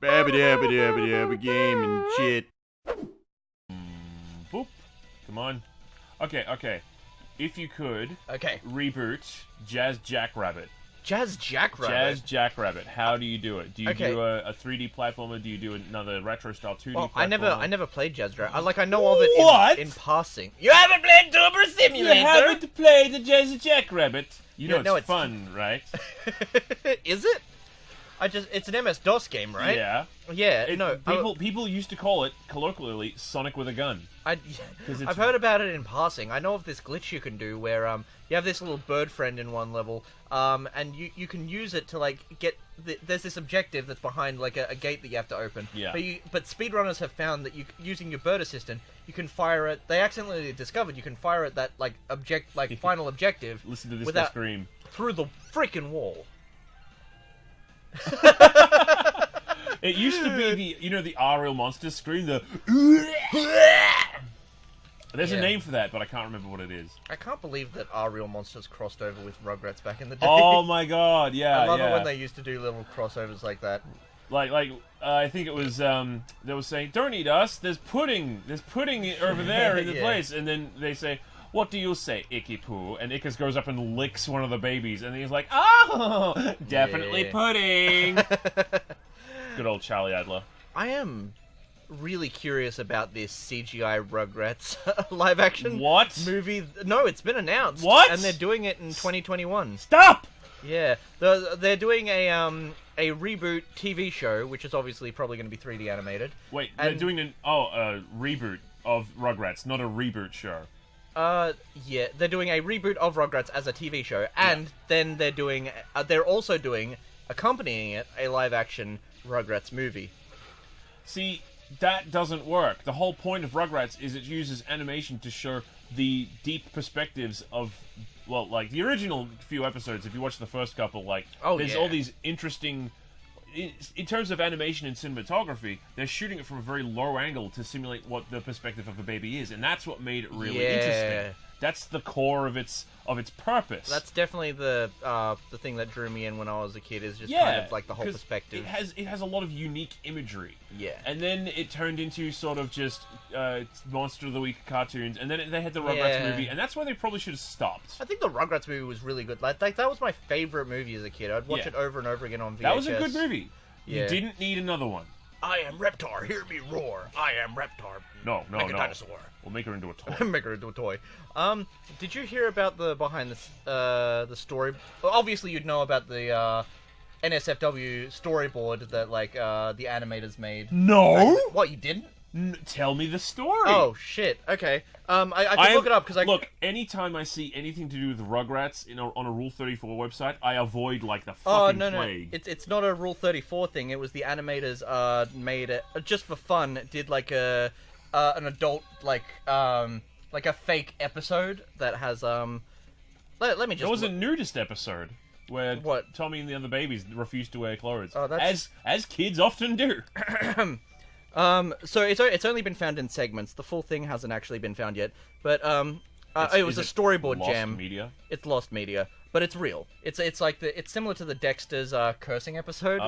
Babba game and shit. Boop. Come on. Okay. If you could reboot Jazz Jackrabbit. Jazz Jackrabbit? Jazz Jackrabbit. How do you do it? Do you do a 3D platformer? Do you do another retro style 2D platformer? I never played Jazz Jackrabbit. I know of it in passing. You haven't played Turbo Simulator? You haven't played the Jazz Jackrabbit? You know it's fun, right? Is it? It's an MS-DOS game, right? Yeah. Yeah, People used to call it, colloquially, Sonic with a gun. I've heard about it in passing. I know of this glitch you can do where you have this little bird friend in one level, and you can use it to like get there's this objective that's behind like a gate that you have to open. Yeah. But speedrunners have found that using your bird assistant, you can fire it. They accidentally discovered you can fire at that final objective. Listen to this guy scream through the freaking wall. It used to be the Ariel monster scream, There's a name for that, but I can't remember what it is. I can't believe that Ariel Monsters crossed over with Rugrats back in the day. Oh my god, yeah, I love it when they used to do little crossovers like that. I think it was they were saying, "Don't eat us. There's pudding over there in the place," and then they say, "What do you say, Icky Poo?" And Ickis goes up and licks one of the babies, and he's like, "Oh, definitely pudding." Good old Charlie Adler. I am really curious about this CGI Rugrats live action movie. No, it's been announced. What? And they're doing it in 2021. Stop! Yeah, they're doing a reboot TV show, which is obviously probably going to be 3D animated. Wait, they're doing a reboot of Rugrats, not a reboot show. Yeah, they're doing a reboot of Rugrats as a TV show, and then they're also doing, accompanying it, a live-action Rugrats movie. See, that doesn't work. The whole point of Rugrats is it uses animation to show the deep perspectives of, well, like, the original few episodes, if you watch the first couple, there's all these interesting... In terms of animation and cinematography, they're shooting it from a very low angle to simulate what the perspective of a baby is, and that's what made it really interesting. That's the core of its purpose. That's definitely the thing that drew me in when I was a kid, is just kind of like the whole perspective. It has a lot of unique imagery. Yeah. And then it turned into sort of just Monster of the Week cartoons, and then they had the Rugrats movie, and that's where they probably should have stopped. I think the Rugrats movie was really good. Like that was my favorite movie as a kid. I'd watch it over and over again on VHS. That was a good movie. Yeah. You didn't need another one. I am Reptar, hear me roar. I am Reptar. No. Make a dinosaur. We'll make her into a toy. Make her into a toy. Did you hear about the behind the story? Well, obviously, you'd know about the NSFW storyboard that the animators made. No. What, you didn't? Tell me the story. Oh shit. Okay. I can look it up because look. Anytime I see anything to do with Rugrats on a Rule 34 website, I avoid like the fucking plague. It's not a Rule 34 thing. It was the animators made it just for fun. Did like an adult like a fake episode that has let me just. There was a nudist episode where Tommy and the other babies refused to wear clothes. Oh, that's... as kids often do. So it's only been found in segments. The full thing hasn't actually been found yet. But it was a storyboard jam. Lost media? It's lost media, but it's real. It's similar to the Dexter's cursing episode,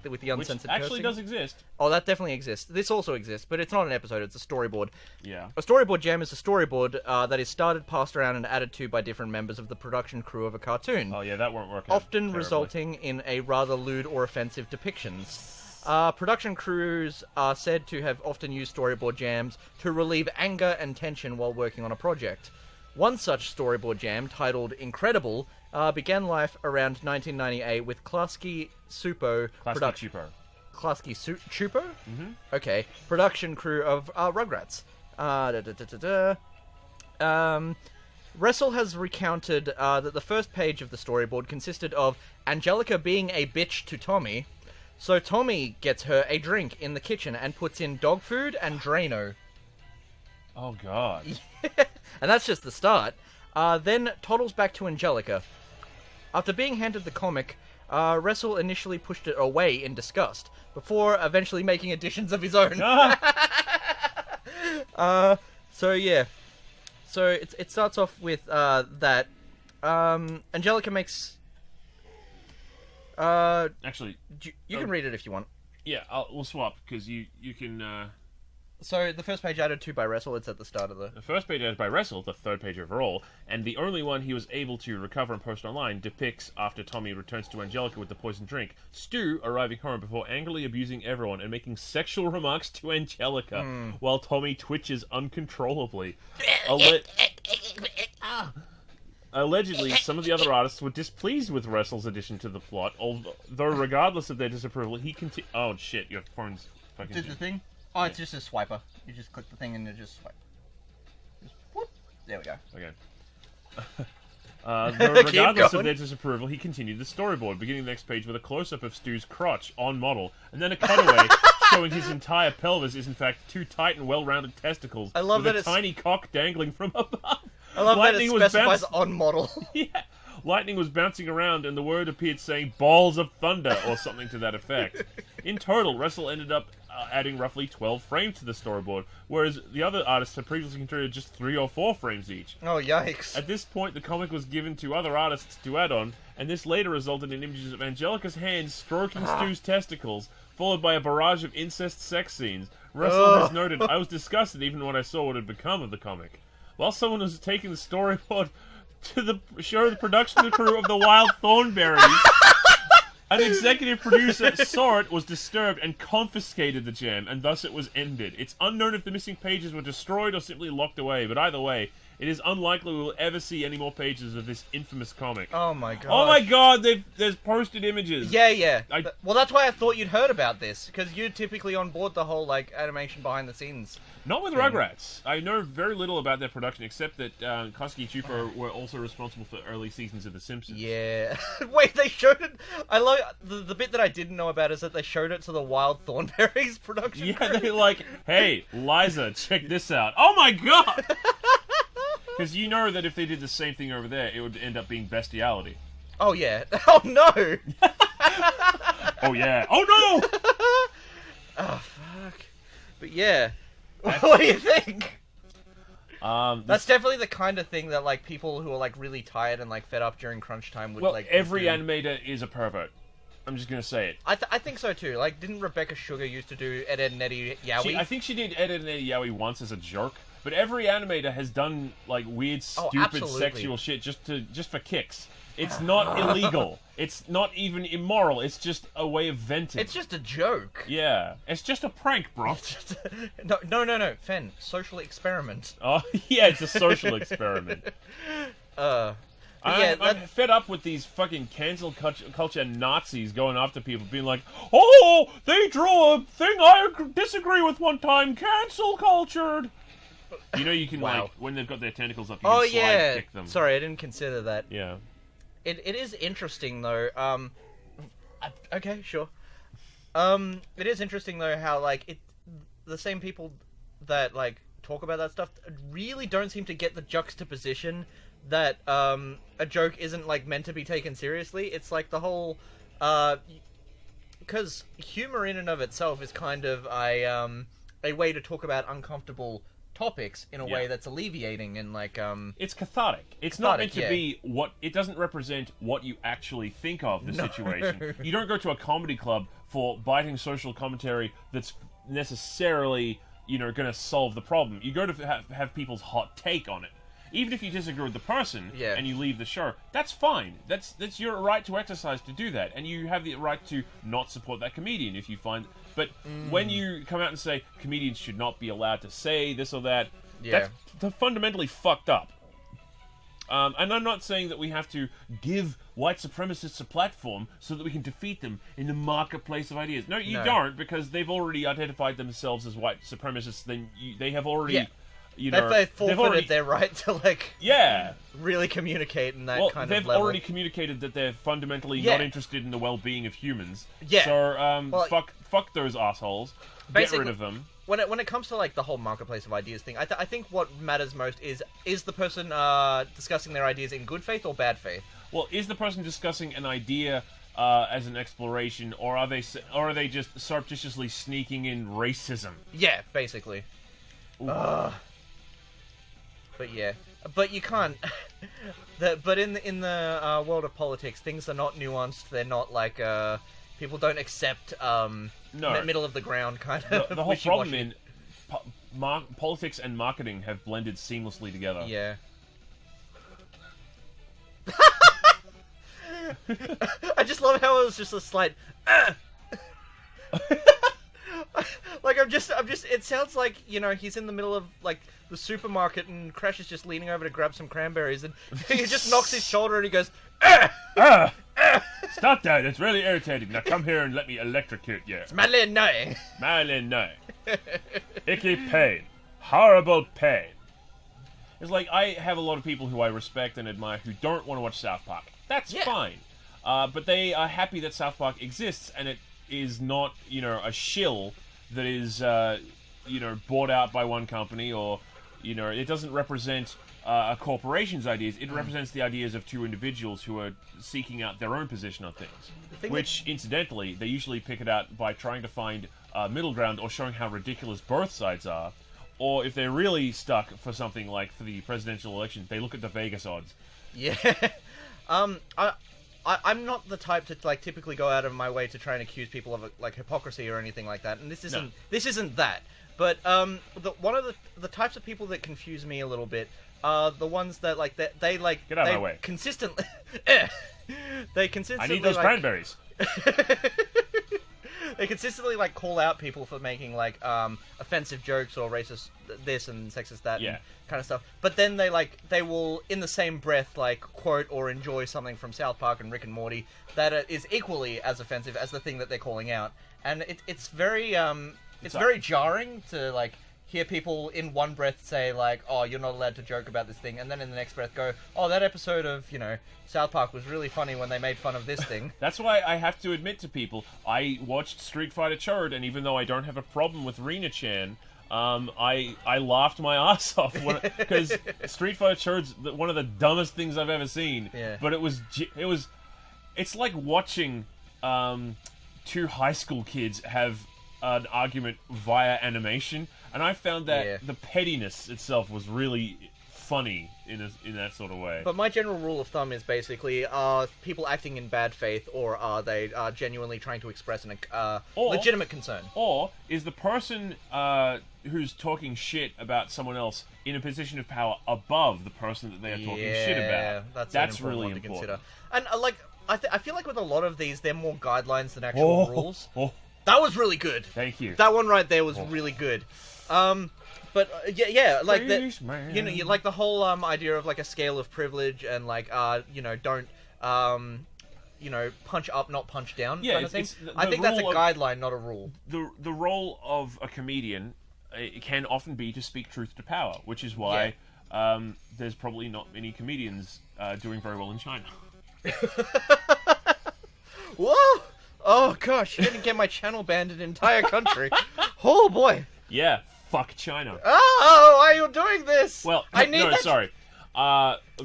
with the uncensored Which actually cursing. does exist. Oh, that definitely exists. This also exists, but it's not an episode. It's a storyboard. Yeah. A storyboard jam is a storyboard that is started, passed around, and added to by different members of the production crew of a cartoon. Oh yeah, that won't work. Often resulting in a rather lewd or offensive depictions. Production crews are said to have often used storyboard jams to relieve anger and tension while working on a project. One such storyboard jam, titled Incredible, began life around 1998 with Klasky Chupo Mm-hmm. Okay. Production crew of Rugrats. Wrestle has recounted that the first page of the storyboard consisted of Angelica being a bitch to Tommy. So Tommy gets her a drink in the kitchen and puts in dog food and Drano. Oh, God. And that's just the start. Then toddles back to Angelica. After being handed the comic, Wrestle initially pushed it away in disgust, before eventually making additions of his own. So yeah. So it starts off with that. Angelica makes... Actually... You can read it if you want. Yeah, we'll swap, because you can... So the first page added to by Wrestle, it's at the start of The first page added by Wrestle, the third page overall, and the only one he was able to recover and post online depicts after Tommy returns to Angelica with the poisoned drink, Stu arriving home before angrily abusing everyone and making sexual remarks to Angelica while Tommy twitches uncontrollably. Allegedly, some of the other artists were displeased with Wrestle's addition to the plot, although regardless of their disapproval, he continued... Oh shit, your phone's fucking... Did the thing? Oh, it's just a swiper. You just click the thing and it just swipe. Just whoop. There we go. Okay. Though regardless of their disapproval, he continued the storyboard, beginning the next page with a close-up of Stu's crotch on model, and then a cutaway showing his entire pelvis is in fact two tight and well-rounded testicles with a tiny cock dangling from above. I love that it specifies on model. Yeah. Lightning was bouncing around and the word appeared saying balls of thunder or something to that effect. In total, Wrestle ended up adding roughly 12 frames to the storyboard, whereas the other artists had previously contributed just 3 or 4 frames each. Oh, yikes. At this point, the comic was given to other artists to add on, and this later resulted in images of Angelica's hands stroking Stu's testicles, followed by a barrage of incest sex scenes. Wrestle has noted, I was disgusted even when I saw what had become of the comic. While someone was taking the storyboard to show the production crew of the Wild Thornberries, an executive producer saw it, was disturbed, and confiscated the gem, and thus it was ended. It's unknown if the missing pages were destroyed or simply locked away, but either way, it is unlikely we will ever see any more pages of this infamous comic. Oh my god. Oh my god, there's posted images. Yeah. Well, that's why I thought you'd heard about this, because you're typically on board the whole, like, animation behind the scenes. Not with Rugrats. I know very little about their production, except that Klasky and Chupo were also responsible for early seasons of The Simpsons. Yeah. Wait, they showed it... I love... The bit that I didn't know about is that they showed it to the Wild Thornberries production crew. They're like, hey, Liza, check this out. Oh my god! Because you know that if they did the same thing over there, it would end up being bestiality. Oh yeah. Oh no! Oh yeah. Oh no! Oh fuck. But yeah. What do you think? That's definitely the kind of thing that, like, people who are, like, really tired and, like, fed up during crunch time would, like... every animator is a pervert. I'm just gonna say it. I think so, too. Like, didn't Rebecca Sugar used to do Ed, Edd and Eddy Yowie? I think she did Ed, Edd and Eddy Yowie once as a jerk, but every animator has done, like, weird, stupid, sexual shit just for kicks. It's not illegal. It's not even immoral. It's just a way of venting. It's just a joke. Yeah. It's just a prank, bro. No. Fen, social experiment. Oh, yeah, it's a social experiment. I'm fed up with these fucking cancel culture Nazis going after people, being like, oh, they drew a thing I disagree with one time, cancel cultured. You know you can, like, when they've got their tentacles up, you can slide kick them. Sorry, I didn't consider that. Yeah. It is interesting, though. Okay, sure. It is interesting, though, how, like, the same people that, like, talk about that stuff really don't seem to get the juxtaposition that, a joke isn't, like, meant to be taken seriously. It's, like, the whole, because humor in and of itself is kind of a way to talk about uncomfortable topics in a way that's alleviating and, like, it's cathartic. It's not meant to be it doesn't represent what you actually think of the situation. You don't go to a comedy club for biting social commentary that's necessarily, going to solve the problem. You go to have people's hot take on it. Even if you disagree with the person and you leave the show, that's fine. That's your right to exercise to do that, and you have the right to not support that comedian if you find. But when you come out and say comedians should not be allowed to say this or that, that's fundamentally fucked up. And I'm not saying that we have to give white supremacists a platform so that we can defeat them in the marketplace of ideas. No, you don't, because they've already identified themselves as white supremacists. Then they have already. Yeah. They've forfeited their right to, like, really communicate in that kind of level. They've already communicated that they're fundamentally not interested in the well-being of humans. Yeah. So, fuck those assholes. Get rid of them. When it comes to, like, the whole marketplace of ideas thing, I think what matters most is the person discussing their ideas in good faith or bad faith? Well, is the person discussing an idea as an exploration, or are they just surreptitiously sneaking in racism? Yeah, basically. But you can't. But in the world of politics, things are not nuanced. They're not like people don't accept middle of the ground kind of. The whole problem in politics and marketing have blended seamlessly together. Yeah. I just love how it was just a slight. Like I'm just. It sounds like he's in the middle of like the supermarket and Crash is just leaning over to grab some cranberries and he just knocks his shoulder and he goes. Stop that! It's really irritating. Now come here and let me electrocute you. It's madly annoying. Madly annoying. Icky pain. Horrible pain. It's like I have a lot of people who I respect and admire who don't want to watch South Park. That's fine. But they are happy that South Park exists and it is not, a shill that is, bought out by one company or, it doesn't represent a corporation's ideas. It represents the ideas of two individuals who are seeking out their own position on things. Which, incidentally, they usually pick it out by trying to find middle ground or showing how ridiculous both sides are. Or if they're really stuck for something like for the presidential election, they look at the Vegas odds. Yeah. I'm not the type to like typically go out of my way to try and accuse people of like hypocrisy or anything like that, and this isn't that. But one of the types of people that confuse me a little bit are the ones that like they like get out of my way consistently. They consistently. I need those cranberries. They consistently like call out people for making like offensive jokes or racist this and sexist that and kind of stuff. But then they will in the same breath like quote or enjoy something from South Park and Rick and Morty that is equally as offensive as the thing that they're calling out. And it's very very jarring to like hear people in one breath say like, oh, you're not allowed to joke about this thing, and then in the next breath go, oh, that episode of South Park was really funny when they made fun of this thing. That's why I have to admit to people, I watched Street Fighter Chode, and even though I don't have a problem with Rina-chan, I laughed my ass off because Street Fighter Chode's one of the dumbest things I've ever seen. Yeah. But it's like watching two high school kids have an argument via animation, and I found that the pettiness itself was really funny in that sort of way. But my general rule of thumb is basically, are people acting in bad faith, or are they genuinely trying to express a legitimate concern? Or is the person who's talking shit about someone else in a position of power above the person that they are talking shit about? That's really important. To consider. And I feel like with a lot of these, they're more guidelines than actual rules. That was really good. Thank you. That one right there was really good. But like that, like the whole idea of like a scale of privilege and like don't punch up, not punch down. Yeah, kind of thing. I think that's a guideline, not a rule. The role of a comedian it can often be to speak truth to power, which is why there's probably not many comedians doing very well in China. Whoa! Oh gosh, you're gonna get my channel banned in an entire country. Oh boy. Yeah, fuck China. Oh, why are you doing this? Well, sorry.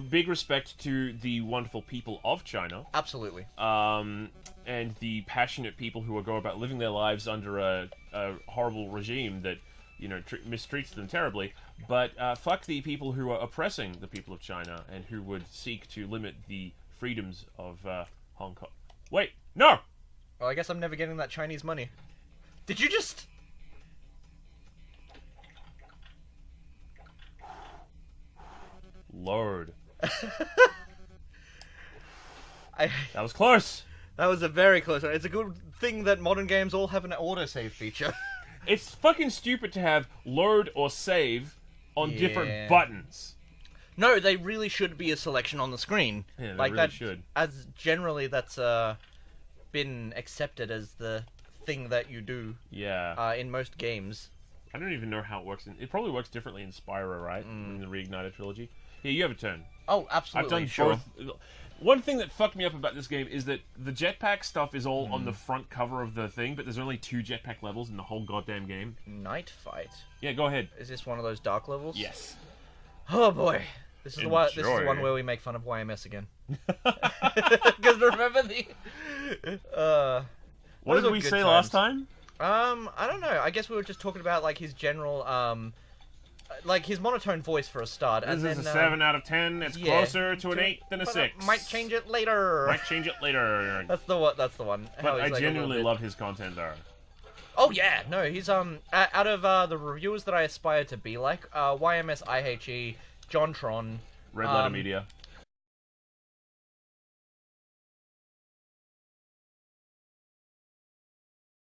Big respect to the wonderful people of China. Absolutely. And the passionate people who go about living their lives under a horrible regime that, mistreats them terribly. But fuck the people who are oppressing the people of China and who would seek to limit the freedoms of Hong Kong. Wait, no! Well, I guess I'm never getting that Chinese money. Did you just... Lord. That was close. That was a very close one. It's a good thing that modern games all have an autosave feature. It's fucking stupid to have load or save on different buttons. No, they really should be a selection on the screen. Yeah, they like really that should. As generally, that's been accepted as the thing that you do. Yeah. In most games. I don't even know how it works. It probably works differently in Spyro, right? In the Reignited trilogy. Yeah, you have a turn. Oh, absolutely. I've done both. One thing that fucked me up about this game is that the jetpack stuff is all on the front cover of the thing, but there's only 2 jetpack levels in the whole goddamn game. Night Fight. Yeah, go ahead. Is this one of those dark levels? Yes. Oh boy. This is the one where we make fun of YMS again. Because remember the... what did we say last time? I don't know. I guess we were just talking about like his general like his monotone voice for a start. This and is then, a 7 out of 10. It's yeah, closer to an 8 than a but 6. Might change it later. Might change it later. That's the one. That's the one. How But he's, I like, a little genuinely bit- love his content, though. Oh yeah, no, he's out of the reviewers that I aspire to be like, YMS IHE, JonTron, Red Letter Media.